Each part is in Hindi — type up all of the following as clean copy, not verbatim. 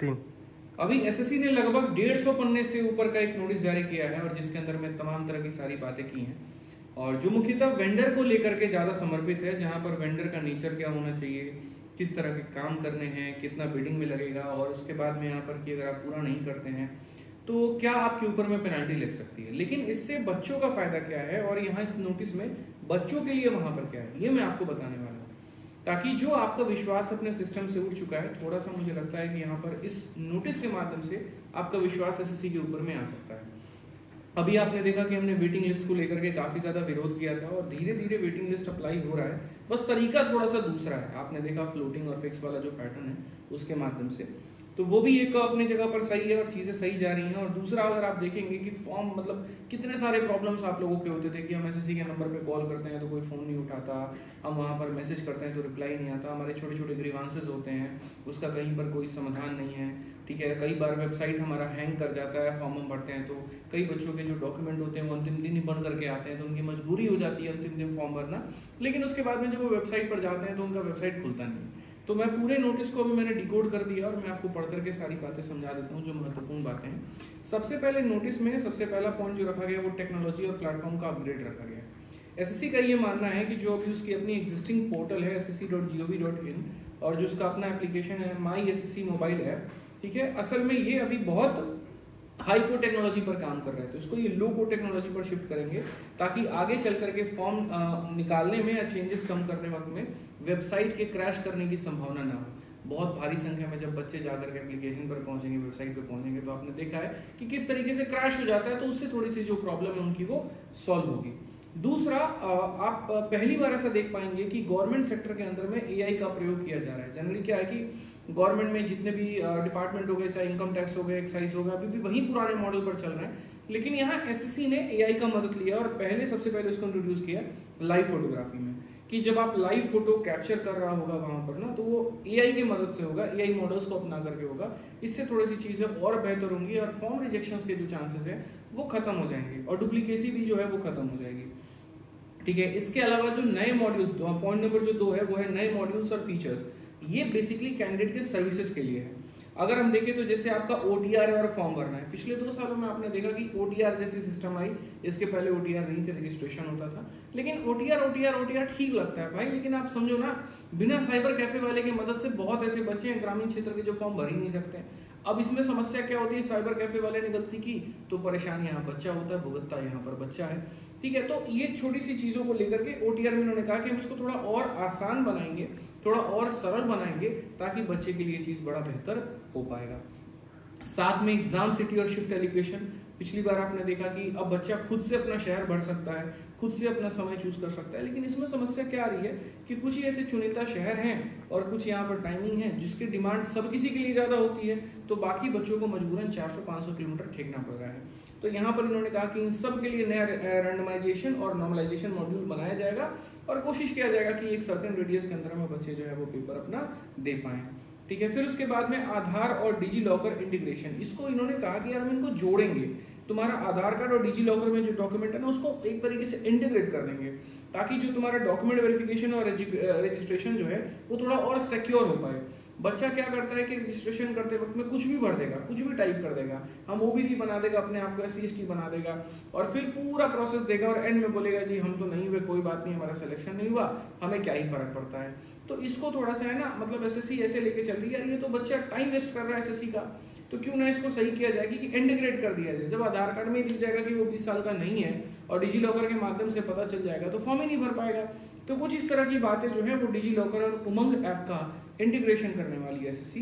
3। अभी एसएससी ने लगभग 150 पन्ने से ऊपर का एक नोटिस जारी किया है और जिसके अंदर में तमाम तरह की सारी बातें की हैं और जो मुख्यतः वेंडर को लेकर के ज़्यादा समर्पित है, जहां पर वेंडर का नेचर क्या होना चाहिए, किस तरह के काम करने हैं, कितना बिडिंग में लगेगा और उसके बाद में यहाँ पर कि अगर आप पूरा नहीं करते हैं तो क्या आपके ऊपर में पेनल्टी लग सकती है। लेकिन इससे बच्चों का फायदा क्या है और यहाँ इस नोटिस में बच्चों के लिए वहां पर क्या है, ये मैं आपको बताने वाला हूँ, ताकि जो आपका विश्वास अपने सिस्टम से उठ चुका है, थोड़ा सा मुझे लगता है कि यहाँ पर इस नोटिस के माध्यम से आपका विश्वास एसएससी के ऊपर में आ सकता है। अभी आपने देखा कि हमने वेटिंग लिस्ट को लेकर के काफ़ी ज़्यादा विरोध किया था और धीरे धीरे वेटिंग लिस्ट अप्लाई हो रहा है, बस तरीका थोड़ा सा दूसरा है। आपने देखा फ्लोटिंग और फिक्स वाला जो पैटर्न है उसके माध्यम से, तो वो भी एक अपनी जगह पर सही है और चीज़ें सही जा रही हैं। और दूसरा अगर आप देखेंगे कि फॉर्म मतलब कितने सारे प्रॉब्लम्स आप लोगों के होते थे कि हम एसएससी के नंबर पे कॉल करते हैं तो कोई फ़ोन नहीं उठाता, हम वहाँ पर मैसेज करते हैं तो रिप्लाई नहीं आता, हमारे छोटे छोटे ग्रीवांसेस होते हैं, उसका कहीं पर कोई समाधान नहीं है, ठीक है। कई बार वेबसाइट हमारा हैंग कर जाता है फॉर्म हम भरते हैं तो, कई बच्चों के जो डॉक्यूमेंट होते हैं वो अंतिम दिन ही बन करके आते हैं तो उनकी मजबूरी हो जाती है अंतिम दिन फॉर्म भरना, लेकिन उसके बाद में जब वो वेबसाइट पर जाते हैं तो उनका वेबसाइट खुलता नहीं। तो मैं पूरे नोटिस को अभी मैंने डिकोड कर दिया और मैं आपको पढ़ करके सारी बातें समझा देता हूँ जो महत्वपूर्ण बातें हैं। सबसे पहले नोटिस में सबसे पहला पॉइंट जो रखा गया वो टेक्नोलॉजी और प्लेटफॉर्म का अपग्रेड रखा गया। एसएससी का ये मानना है कि जो अभी उसकी अपनी एग्जिस्टिंग पोर्टल है ssc.gov.in और जो उसका अपना एप्लीकेशन है माई एसएससी मोबाइल ऐप, ठीक है, असल में ये अभी बहुत हाई को टेक्नोलॉजी पर काम कर रहे हैं, तो इसको ये लो को टेक्नोलॉजी पर शिफ्ट करेंगे ताकि आगे चल करके फॉर्म निकालने में या चेंजेस कम करने वक्त में वेबसाइट के क्रैश करने की संभावना ना हो। बहुत भारी संख्या में जब बच्चे जाकर के एप्लीकेशन पर पहुंचेंगे, वेबसाइट पर पहुंचेंगे तो आपने देखा है कि किस तरीके से क्रैश हो जाता है, तो उससे थोड़ी सी जो प्रॉब्लम है उनकी वो सॉल्व होगी। दूसरा, आप पहली बार ऐसा देख पाएंगे कि गवर्नमेंट सेक्टर के अंदर में एआई का प्रयोग किया जा रहा है। जनरली क्या है कि गवर्नमेंट में जितने भी डिपार्टमेंट हो गए, चाहे इनकम टैक्स हो गए, एक्साइज हो गया, अभी भी वही पुराने मॉडल पर चल रहे हैं, लेकिन यहाँ एसएससी ने एआई का मदद लिया और सबसे पहले उसको इंट्रोड्यूस किया लाइव फोटोग्राफी में, कि जब आप लाइव फोटो कैप्चर कर रहा होगा वहां पर ना, तो वो एआई की मदद से होगा, एआई मॉडल्स को अपना करके होगा। इससे थोड़ी सी चीजें और बेहतर होंगी और फॉर्म रिजेक्शंस के जो चांसेस है वो खत्म हो जाएंगे और डुप्लीकेसी भी जो है वो खत्म हो जाएगी, ठीक है। इसके अलावा जो नए मॉड्यूल्स, पॉइंट नंबर जो 2 है वो है नए मॉड्यूल्स और फीचर्स। ये बेसिकली कैंडिडेट के सर्विसेज के लिए है। अगर हम देखें तो जैसे आपका ओटीआर है और फॉर्म भरना है, पिछले 2 सालों में आपने देखा कि ओटीआर जैसी सिस्टम आई, इसके पहले ओटीआर नहीं थे, रजिस्ट्रेशन होता था, लेकिन ओटीआर ठीक लगता है भाई, लेकिन आप समझो ना, बिना साइबर कैफे वाले की मदद से बहुत ऐसे बच्चे हैं ग्रामीण क्षेत्र के जो फॉर्म भर ही नहीं सकते। अब इसमें समस्या क्या होती है, साइबर कैफे वाले ने गलती की तो परेशानी यहाँ बच्चा होता है, भुगतता यहाँ पर बच्चा है, ठीक है। तो ये छोटी सी चीजों को लेकर के ओटीआर में उन्होंने कहा कि हम इसको थोड़ा और आसान बनाएंगे, थोड़ा और सरल बनाएंगे ताकि बच्चे के लिए चीज बड़ा बेहतर हो पाएगा। साथ में एग्जाम सिटी और शिफ्ट एलोकेशन, पिछली बार आपने देखा कि अब बच्चा खुद से अपना शहर भर सकता है, खुद से अपना समय चूज कर सकता है, लेकिन इसमें समस्या क्या आ रही है कि कुछ ही ऐसे चुनिंदा शहर हैं और कुछ यहाँ पर टाइमिंग है जिसकी डिमांड सब किसी के लिए ज्यादा होती है, तो बाकी बच्चों को मजबूरन 400-500 किलोमीटर ठेकना पड़ रहा है। तो यहाँ पर इन्होंने कहा कि इन सब के लिए नया रैंडमाइजेशन और नॉर्मलाइजेशन मॉड्यूल बनाया जाएगा और कोशिश किया जाएगा कि एक सर्टेन रेडियस के अंदर में बच्चे जो है वो पेपर अपना दे पाएं, ठीक है। फिर उसके बाद में आधार और डिजी लॉकर इंटीग्रेशन, इसको इन्होंने कहा कि यार हम इनको जोड़ेंगे, तुम्हारा आधार कार्ड और डिजी लॉकर में जो डॉक्यूमेंट है ना उसको एक तरीके से इंटीग्रेट कर देंगे ताकि जो तुम्हारा डॉक्यूमेंट वेरिफिकेशन और रजिस्ट्रेशन जो है वो थोड़ा और सिक्योर हो पाए। बच्चा क्या करता है कि रजिस्ट्रेशन करते वक्त में कुछ भी भर देगा, कुछ भी टाइप कर देगा, हम ओबीसी बना देगा, अपने आप को SC/ST बना देगा और फिर पूरा प्रोसेस देगा और एंड में बोलेगा जी हम तो नहीं हुए, कोई बात नहीं, हमारा सिलेक्शन नहीं हुआ, हमें क्या ही फर्क पड़ता है। तो इसको थोड़ा सा है ना, मतलब एसएससी ऐसे लेके चल रही है यार, ये तो बच्चा टाइम वेस्ट कर रहा है एसएससी का, तो क्यों ना इसको सही किया जाए कि इंटीग्रेट कर दिया जाए। जब आधार कार्ड में दिख जाएगा कि वो 20 साल का नहीं है और डिजी लॉकर के माध्यम से पता चल जाएगा तो फॉर्म ही नहीं भर पाएगा। तो कुछ इस तरह की बातें जो है वो डिजी लॉकर और उमंग ऐप का इंटीग्रेशन करने वाली है एसएससी,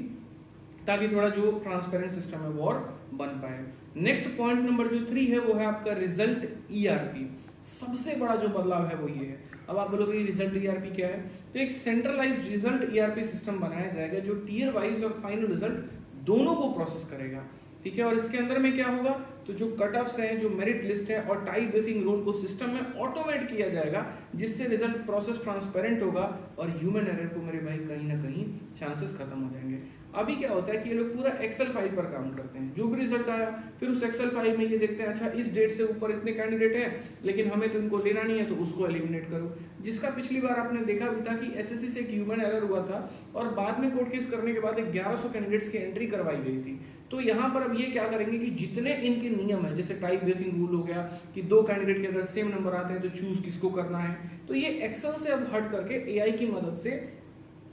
ताकि थोड़ा जो ट्रांसपेरेंट सिस्टम है वो और बन पाए। नेक्स्ट पॉइंट नंबर जो 3 है वो है आपका रिजल्ट ईआरपी। सबसे बड़ा जो बदलाव है वो ये है। अब आप बोलोगे रिजल्ट ईआरपी क्या है, तो एक सेंट्रलाइज्ड रिजल्ट ईआरपी सिस्टम बनाया जाएगा जो टीयर वाइज और फाइनल रिजल्ट दोनों को प्रोसेस करेगा, ठीक है। और इसके अंदर में क्या होगा, तो जो कट ऑफ्स हैं, जो मेरिट लिस्ट है और टाई ब्रेकिंग रूल को सिस्टम में ऑटोमेट किया जाएगा, जिससे रिजल्ट प्रोसेस ट्रांसपेरेंट होगा और ह्यूमन एरर को मेरे भाई कहीं ना कहीं चांसेस खत्म हो जाएंगे। अभी क्या होता है कि ये लोग पूरा एक्सेल फाइल पर काम करते हैं, जो भी रिजल्ट आया फिर उस एक्सेल फाइल में ये देखते हैं अच्छा इस डेट से ऊपर इतने कैंडिडेट हैं लेकिन हमें तो इनको लेना नहीं है तो उसको एलिमिनेट करो। जिसका पिछली बार आपने देखा भी था कि एसएससी से एक ह्यूमन एरर हुआ था और बाद में कोर्ट केस करने के बाद 1100 कैंडिडेट्स की एंट्री करवाई गई थी। तो यहाँ पर अब ये क्या करेंगे कि जितने इनके नियम है, जैसे टाइप ब्रेकिंग रूल हो गया कि 2 कैंडिडेट के अगर सेम नंबर आते हैं तो चूज किसको करना है, तो ये एक्सेल से अब हट करके एआई की मदद से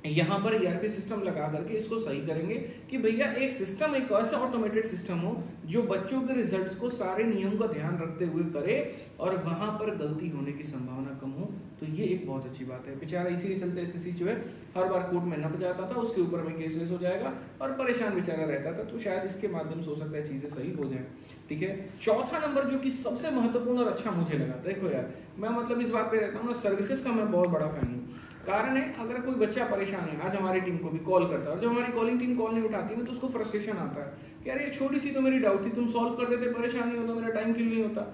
यहाँ पर ईआरपी सिस्टम लगा करके इसको सही करेंगे कि भैया एक सिस्टम, एक ऐसा ऑटोमेटेड सिस्टम हो जो बच्चों के रिजल्ट्स को सारे नियम का ध्यान रखते हुए करे और वहां पर गलती होने की संभावना कम हो। तो ये एक बहुत अच्छी बात है। बेचारा इसीलिए चलते एसएससी जो है हर बार कोर्ट में नप जाता था, उसके ऊपर में केस हो जाएगा और परेशान बेचारा रहता था। तो शायद इसके माध्यम से हो सकता है चीजें सही हो जाए। ठीक है, चौथा नंबर जो कि सबसे महत्वपूर्ण और अच्छा मुझे लगा, देखो यार मैं मतलब इस बात पे रहता हूँ ना, सर्विसेज का मैं बहुत बड़ा फैन हूँ। कारण है अगर कोई बच्चा परेशान है, आज हमारी टीम को भी कॉल करता है और जब हमारी कॉलिंग टीम कॉल नहीं उठाती है तो उसको फ्रस्ट्रेशन आता है कि यार ये छोटी सी तो मेरी डाउट थी, तुम सॉल्व कर देते, परेशान नहीं होता, मेरा टाइम किल नहीं होता।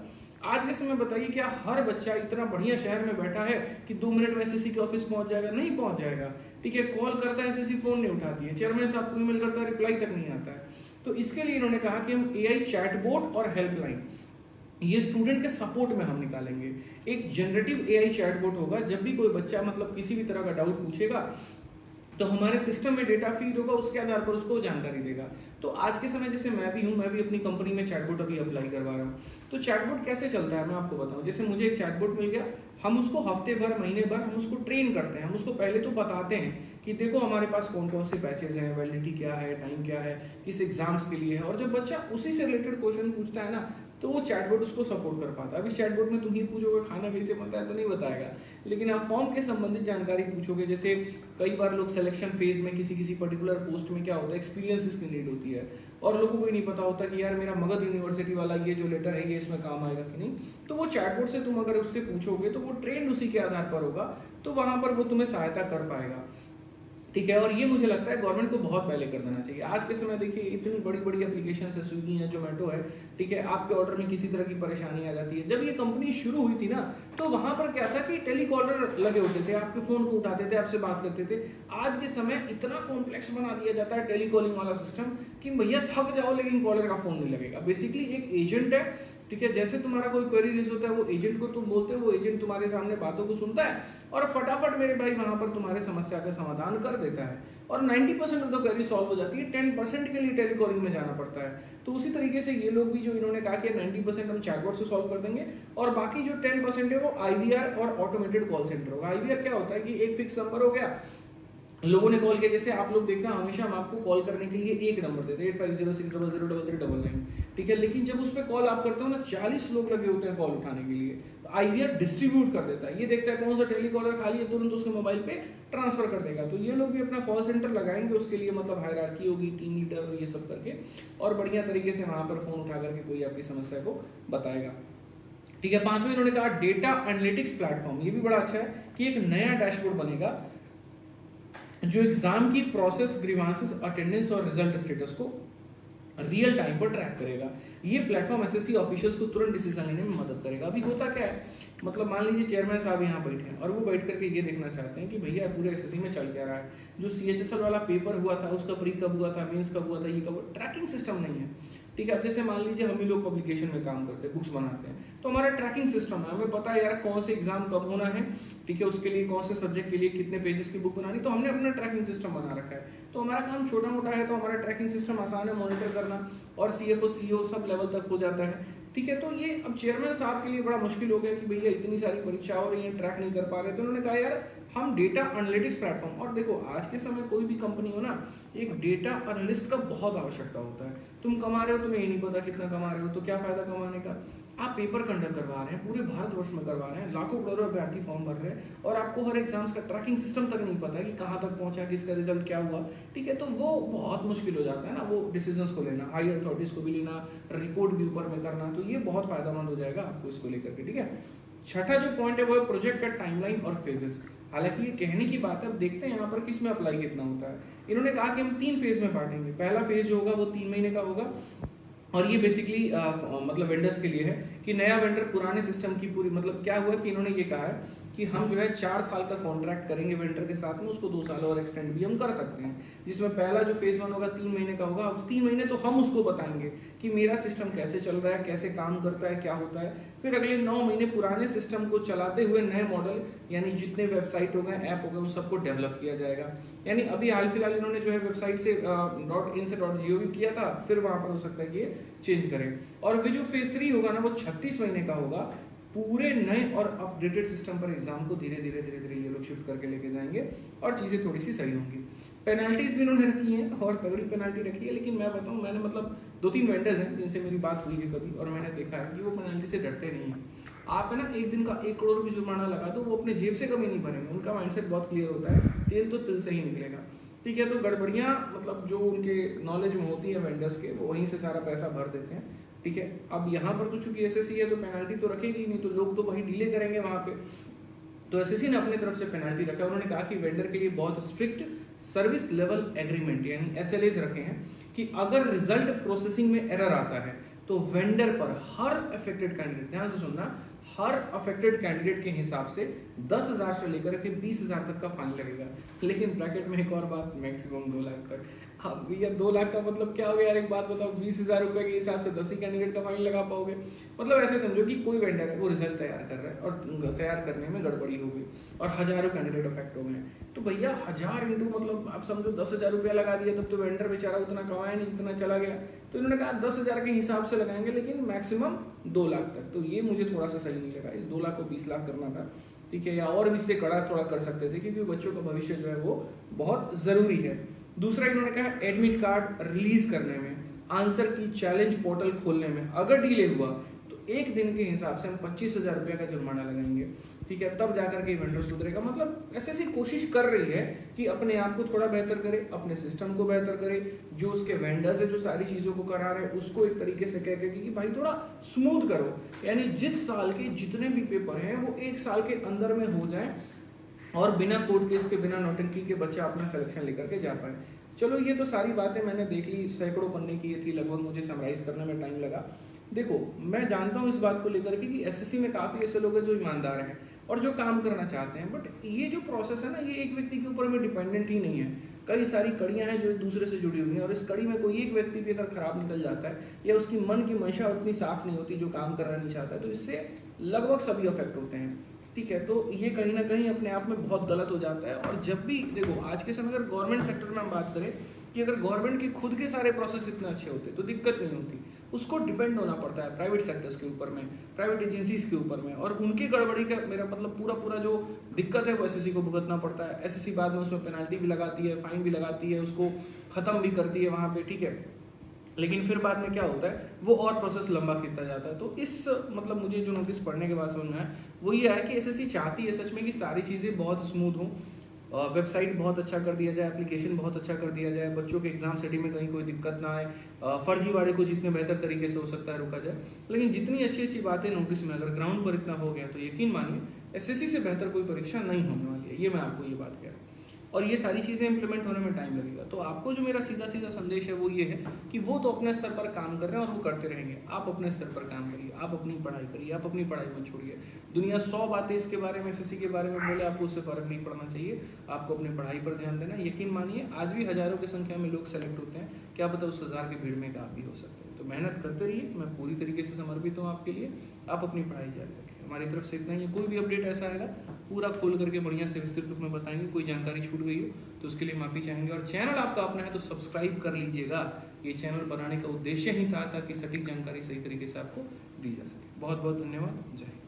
आज के समय बताइए क्या हर बच्चा इतना बढ़िया शहर में बैठा है कि 2 मिनट में एसएससी के ऑफिस पहुंच जाएगा? नहीं पहुंच जाएगा। ठीक है, कॉल करता है एसएससी फोन नहीं उठाती है, चेयरमैन साहब को ईमेल करता है रिप्लाई तक नहीं आता है। तो इसके लिए इन्होंने कहा कि हम एआई चैटबॉट और हेल्पलाइन ये स्टूडेंट के सपोर्ट में हम निकालेंगे। एक जनरेटिव एआई चैटबॉट होगा, जब भी कोई बच्चा मतलब किसी भी तरह का डाउट पूछेगा तो हमारे सिस्टम में डेटा फीड होगा, उसके आधार पर उसको जानकारी देगा। तो आज के समय जैसे मैं भी हूँ, मैं भी अपनी कंपनी में चैटबॉट अभी अप्लाई करवा रहा हूँ। तो चैटबॉट कैसे चलता है मैं आपको बताऊँ। जैसे मुझे एक चैटबॉट मिल गया, हम उसको हफ्ते भर महीने भर हम उसको ट्रेन करते हैं। हम उसको पहले तो बताते हैं कि देखो हमारे पास कौन कौन से बैचेज हैं, वैलिडिटी क्या है, टाइम क्या है, किस एग्जाम्स के लिए है, और जब बच्चा उसी से रिलेटेड क्वेश्चन पूछता है ना तो वो चैटबॉट उसको सपोर्ट कर पाता है। अभी चैटबॉट में तुम ही पूछोगे खाना कैसे बनता है तो नहीं बताएगा, लेकिन आप फॉर्म के संबंधित जानकारी पूछोगे, जैसे कई बार लोग सिलेक्शन फेज में किसी पर्टिकुलर पोस्ट में क्या होता है, एक्सपीरियंस की नीड होती है और लोगों को ही नहीं पता होता कि यार मेरा मगध यूनिवर्सिटी वाला ये जो लेटर है ये इसमें काम आएगा कि नहीं। तो वो चैटबॉट से तुम अगर उससे पूछोगे तो वो ट्रेंड उसी के आधार पर होगा, तो वहां पर वो तुम्हें सहायता कर पाएगा। ठीक है, और ये मुझे लगता है गवर्नमेंट को बहुत पहले कर देना चाहिए। आज के समय देखिए इतनी बड़ी बड़ी एप्लीकेशन है, स्विगी है, जोमेटो है, ठीक है, आपके ऑर्डर में किसी तरह की परेशानी आ जाती है। जब ये कंपनी शुरू हुई थी ना तो वहां पर क्या था कि टेलीकॉलर लगे होते थे, आपके फोन को उठाते थे, आपसे बात करते थे। आज के समय इतना कॉम्प्लेक्स बना दिया जाता है टेलीकॉलिंग वाला सिस्टम कि भैया थक जाओ लेकिन कॉलर का फोन नहीं लगेगा। बेसिकली एक एजेंट है, ठीक है, जैसे तुम्हारा कोई क्वेरी रेज होता है वो एजेंट को तुम बोलते हो, वो एजेंट तुम्हारे सामने बातों को सुनता है और फटाफट मेरे भाई वहां पर तुम्हारे समस्या का समाधान कर देता है और 90% ऑफ द क्वेरी सॉल्व हो जाती है। 10% के लिए टेलीकॉलिंग में जाना पड़ता है। तो उसी तरीके से ये लोग भी जो इन्होंने कहा कि 90% हम चैटबॉट से सॉल्व कर देंगे और बाकी जो 10% है वो आईवीआर और ऑटोमेटेड कॉल सेंटर होगा। आईवीआर क्या होता है कि एक फिक्स नंबर हो गया, लोगों ने कॉल किया, जैसे आप लोग देखना हमेशा हम आपको कॉल करने के लिए एक नंबर देते हैं 8506000399, ठीक है, लेकिन जब उस पर कॉल आप करते हो ना 40 लोग लगे होते हैं कॉल उठाने के लिए। तो आईवीआर डिस्ट्रीब्यूट कर देता है, ये देखता है कौन सा टेलीकॉलर खाली है तुरंत उसके मोबाइल पे ट्रांसफर कर देगा। तो ये लोग भी अपना कॉल सेंटर लगाएंगे, उसके लिए मतलब हायरार्की होगी, टीम लीडर और ये सब करके, और बढ़िया तरीके से वहां पर फोन उठा करके कोई आपकी समस्या को बताएगा। ठीक है, 5वां इन्होंने कहा डेटा एनालिटिक्स प्लेटफॉर्म। ये भी बड़ा अच्छा है कि एक नया डैशबोर्ड बनेगा जो एग्जाम की प्रोसेस, ग्रीवांसेस, अटेंडेंस और रिजल्ट स्टेटस को रियल टाइम पर ट्रैक करेगा। ये प्लेटफॉर्म एसएससी ऑफिशियल्स को तुरंत डिसीजन लेने में मदद करेगा। अभी होता क्या है, मतलब मान लीजिए चेयरमैन साहब यहाँ बैठे हैं और वो बैठ करके ये देखना चाहते हैं कि भैया पूरे एसएससी में चल क्या रहा है, जो सीएचएसएल वाला पेपर हुआ था उसका प्री कब हुआ था, मेंस कब हुआ था, ये कब, ट्रैकिंग सिस्टम नहीं है। ठीक है, अब जैसे मान लीजिए हम ही लोग पब्लिकेशन में काम करते हैं, बुक्स बनाते हैं, तो हमारा ट्रैकिंग सिस्टम है, हमें पता है यार कौन से एग्जाम कब होना है, ठीक है, उसके लिए कौन से सब्जेक्ट के लिए कितने पेजेस की बुक बनानी, तो हमने अपना ट्रैकिंग सिस्टम बना रखा है। तो हमारा काम छोटा मोटा है तो हमारा ट्रैकिंग सिस्टम आसान है मॉनिटर करना, और सीएफओ सीईओ सब लेवल तक हो जाता है। ठीक है, तो ये अब चेयरमैन साहब के लिए बड़ा मुश्किल हो गया कि भैया इतनी सारी परीक्षा हो रही है, ट्रैक नहीं कर पा रहे। तो उन्होंने कहा यार हम डेटा एनालिटिक्स प्लेटफॉर्म, और देखो आज के समय कोई भी कंपनी हो ना, एक डेटा एनालिस्ट का बहुत आवश्यकता होता है। तुम कमा रहे हो, तुम्हें ये नहीं पता कितना कमा रहे हो, तो क्या फायदा कमाने का। आप पेपर कंडक्ट करवा रहे हैं, पूरे भारतवर्ष में करवा रहे हैं, लाखों करोड़ों अभ्यर्थी फॉर्म भर रहे हैं और आपको हर एग्जाम्स का ट्रैकिंग सिस्टम तक नहीं पता कि कहाँ तक पहुंचा, किसका रिजल्ट क्या हुआ। ठीक है, तो वो बहुत मुश्किल हो जाता है ना वो डिसीजंस को लेना, हाई अथॉरिटीज को भी लेना, रिपोर्ट भी ऊपर में करना, तो ये बहुत फायदेमंद हो जाएगा आपको इसको लेकर के। ठीक है, छठा जो पॉइंट है वो है प्रोजेक्ट का टाइमलाइन और फेजेस। हालांकि ये कहने की बात है, अब देखते हैं यहाँ पर किस में अप्लाई कितना होता है। इन्होंने कहा कि हम 3 फेज में बांटेंगे। पहला फेज जो होगा वो 3 महीने का होगा और ये बेसिकली मतलब वेंडर्स के लिए है कि नया वेंडर पुराने सिस्टम की पूरी, मतलब क्या हुआ कि इन्होंने ये कहा है कि हम जो है 4 साल का कॉन्ट्रैक्ट करेंगे वेंडर के साथ में, उसको 2 साल और एक्सटेंड भी हम कर सकते हैं, जिसमें पहला जो फेज 1 होगा 3 महीने का होगा। उस 3 महीने तो हम उसको बताएंगे कि मेरा सिस्टम कैसे चल रहा है, कैसे काम करता है, क्या होता है। फिर अगले 9 महीने पुराने सिस्टम को चलाते हुए नए मॉडल यानी जितने वेबसाइट हो गए, ऐप हो गए, उन सबको डेवलप किया जाएगा। यानी अभी हाल फिलहाल इन्होंने जो है वेबसाइट से .in से .gov किया था, फिर वहां पर हो सकता है कि ये चेंज करें। और फिर जो फेज 3 होगा ना वो 36 महीने का होगा, पूरे नए और अपडेटेड सिस्टम पर एग्जाम को धीरे धीरे ये लोग शिफ्ट करके लेके जाएंगे और चीजें थोड़ी सी सही होंगी। पेनल्टीज भी इन्होंने रखी हैं और तगड़ी पेनल्टी रखी है, लेकिन मैं बताऊं, मैंने मतलब 2-3 वेंडर्स हैं जिनसे मेरी बात हुई है कभी, और मैंने देखा है कि वो पेनल्टी से डरते नहीं है। आप है ना एक दिन का 1 करोड़ भी जुर्माना लगा दो, वो अपने जेब से कभी नहीं भरेंगे, उनका माइंडसेट बहुत क्लियर होता है, तेल तो तिल से ही निकलेगा। ठीक है, तो गड़बड़ियाँ मतलब जो उनके नॉलेज में होती है वेंडर्स के, वो वहीं से सारा पैसा भर देते हैं। ठीक है, अब यहाँ पर तो चूंकि एसएससी है तो पेनल्टी तो रखेगी ही नहीं, तो लोग तो वही डीले करेंगे वहाँ पे। तो एसएससी ने अपनी तरफ से पेनल्टी रखा। उन्होंने कहा कि वेंडर के लिए बहुत स्ट्रिक्ट सर्विस लेवल एग्रीमेंट यानी एसएलएस रखे हैं कि अगर रिजल्ट प्रोसेसिंग में एरर आता है तो वेंडर पर हर अफेक्टेड कैंडिडेट, ध्यान से सुनना, हर अफेक्टेड कैंडिडेट के हिसाब से 10,000 से लेकर के 20,000 तक का फाइन लगेगा। लेकिन ब्रैकेट में एक और बात, मैक्सिमम 2 लाख तक। अब भैया 2 लाख का मतलब क्या हो गया यार, एक बात बताओ, 20,000 रुपए के हिसाब से 10 ही कैंडिडेट का फाइन लगा पाओगे? मतलब ऐसे समझो कि कोई वेंडर है वो रिजल्ट तैयार कर रहा है और तैयार करने में गड़बड़ी हो गई और हजारों कैंडिडेट अफेक्ट हो गए, तो भैया 1000 इंटू मतलब आप समझो 10,000 रुपया लगा दिया, तब तो वेंडर बेचारा उतना कमाया नहीं जितना चला गया। तो इन्होंने कहा 10,000 के हिसाब से लगाएंगे, लेकिन मैक्सिमम 2 लाख तक। तो ये मुझे थोड़ा सा सही नहीं लगा, इस 2 लाख को 20 लाख करना था। ठीक है, या और भी इससे कड़ा थोड़ा कर सकते थे, क्योंकि बच्चों का भविष्य जो है वो बहुत जरूरी है। दूसरा इन्होंने कहा एडमिट कार्ड रिलीज करने में, आंसर की चैलेंज पोर्टल खोलने में अगर डिले हुआ तो 1 दिन के हिसाब से हम 25,000 रुपये का जुर्माना लगाएंगे। ठीक है, तब जाकर के वेंडर सुधरेगा। मतलब ऐसी कोशिश कर रही है कि अपने आप को थोड़ा बेहतर करे, अपने सिस्टम को बेहतर करे, जो उसके वेंडर्स है जो सारी चीजों को करा रहे हैं उसको एक तरीके से कह के कि भाई थोड़ा स्मूथ करो, यानी जिस साल के जितने भी पेपर हैं वो 1 साल के अंदर में हो जाए और बिना कोर्ट केस के, बिना नौटंकी के बच्चा अपना सिलेक्शन लेकर के जा पाए। चलो ये तो सारी बातें मैंने देख ली, सैकड़ों पन्ने की ये थी, लगभग मुझे समराइज करने में टाइम लगा। देखो, मैं जानता हूँ इस बात को लेकर के कि एसएससी में काफ़ी ऐसे लोग हैं जो ईमानदार हैं और जो काम करना चाहते हैं, बट ये जो प्रोसेस है ना, ये एक व्यक्ति के ऊपर में डिपेंडेंट ही नहीं है। कई सारी कड़ियाँ हैं जो एक दूसरे से जुड़ी हुई हैं, और इस कड़ी में कोई एक व्यक्ति भी अगर खराब निकल जाता है या उसकी मन की मंशा उतनी साफ नहीं होती, जो काम करना नहीं चाहता है, तो इससे लगभग सभी अफेक्ट होते हैं। ठीक है, तो ये कहीं ना कहीं अपने आप में बहुत गलत हो जाता है। और जब भी देखो, आज के समय अगर गवर्नमेंट सेक्टर में हम बात करें कि अगर गवर्नमेंट के खुद के सारे प्रोसेस इतने अच्छे होते तो दिक्कत नहीं होती, उसको डिपेंड होना पड़ता है प्राइवेट सेक्टर्स के ऊपर में, प्राइवेट एजेंसीज के ऊपर में, और उनकी गड़बड़ी का मेरा मतलब पूरा जो दिक्कत है वो एसएससी को भुगतना पड़ता है। एसएससी बाद में उसमें पेनल्टी भी लगाती है, फाइन भी लगाती है, उसको खत्म भी करती है वहाँ पे। ठीक है, लेकिन फिर बाद में क्या होता है, वो और प्रोसेस लंबा खींचता जाता है। तो इस मतलब मुझे जो नोटिस पढ़ने के बाद समझ में आया वो ये है कि एसएससी चाहती है सच में कि सारी चीज़ें बहुत स्मूथ हों, वेबसाइट बहुत अच्छा कर दिया जाए, एप्लीकेशन बहुत अच्छा कर दिया जाए, बच्चों के एग्जाम सेटिंग में कहीं कोई दिक्कत ना आए, फर्जीवाड़े को जितने बेहतर तरीके से हो सकता है रोका जाए। लेकिन जितनी अच्छी बातें नोटिस में अगर ग्राउंड पर इतना हो गया तो यकीन मानिए एसएससी से बेहतर कोई परीक्षा नहीं होने वाली है, ये मैं आपको ये बात कह रहा हूँ। और ये सारी चीज़ें इंप्लीमेंट होने में टाइम लगेगा। तो आपको जो मेरा सीधा संदेश है वो ये है कि वो तो अपने स्तर पर काम कर रहे हैं और वो करते रहेंगे, आप अपने स्तर पर काम करिए, आप अपनी पढ़ाई करिए, आप अपनी पढ़ाई मत छोड़िए। दुनिया 100 बातें इसके बारे में, एसएससी के बारे में बोले, आपको उससे फर्क नहीं पड़ना चाहिए, आपको अपनी पढ़ाई पर ध्यान देना। यकीन मानिए आज भी हजारों की संख्या में लोग सेलेक्ट होते हैं, क्या पता उस 1000 की भीड़ में आप भी हो सकते हैं। तो मेहनत करते रहिए, मैं पूरी तरीके से समर्पित हूँ आपके लिए, आप अपनी पढ़ाई जारी रखें। हमारी तरफ से इतना ही है, कोई भी अपडेट ऐसा आएगा पूरा खोल करके बढ़िया से विस्तृत रूप में बताएंगे। कोई जानकारी छूट गई हो तो उसके लिए माफ़ी चाहेंगे। और चैनल आपका अपना है तो सब्सक्राइब कर लीजिएगा, ये चैनल बनाने का उद्देश्य ही था ताकि सटीक जानकारी सही तरीके से आपको दी जा सके। बहुत बहुत धन्यवाद, जय हिंद।